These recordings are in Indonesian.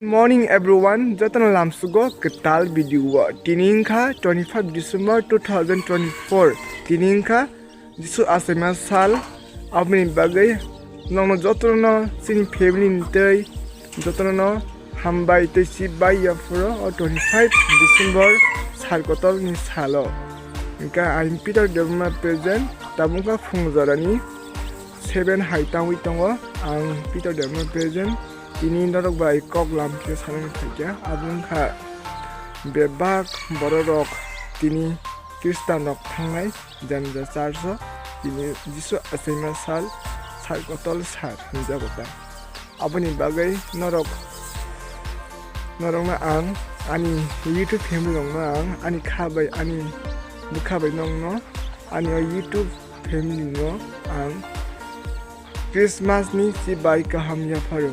Morning everyone, jatan lamsugo ketal video tiningkha 25 December 2024 tiningkha jisu asema sal abni bagai nongno jotono sini family nitei jotono Hambai te sibai ya furo 25 December sal kotol ni salo inka I'm Peter Devma present tabungka fungjarani 7 haitang witongo ang Peter Devma present Chini norok bai kok lam ke sarang thaikia abung kha bebak borok tini kristan nok thangnai janja charso tini jisu asema sal kotol sar hinjabota aboni bagai norok na ang ani YouTube family na ang ani khabai ani mukhabai nongno ani YouTube family no ang Christmas ni si bai kaham ya pharo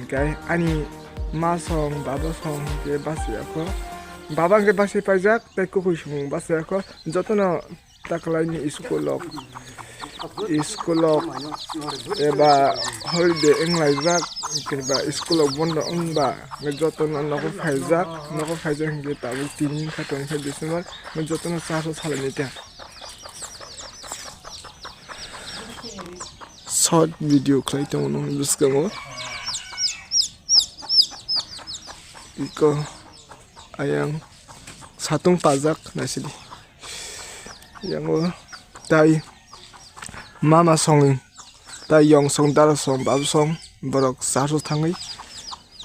Okay, ani masong baba song ke basi ako baba ke basi pajak te ko sung basi ako jotono taklai ni iskolok eba holiday englai jak ke ba iskolok bondo ongba jotono noko phaijak ke tabu tini ka 25 December jotono saso salani ta short video klai to nong buskamo Iko ayang satung pajak nasili yang tai mama song tai yong song dar song bab song borok saso thangai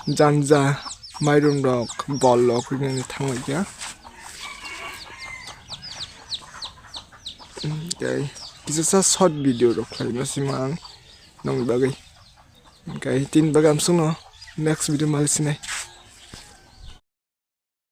janja mairum rok bol rok ni thangai ya okay this is a short video rok khai masimang nong bagai okay tin bagam suno next video mal sinai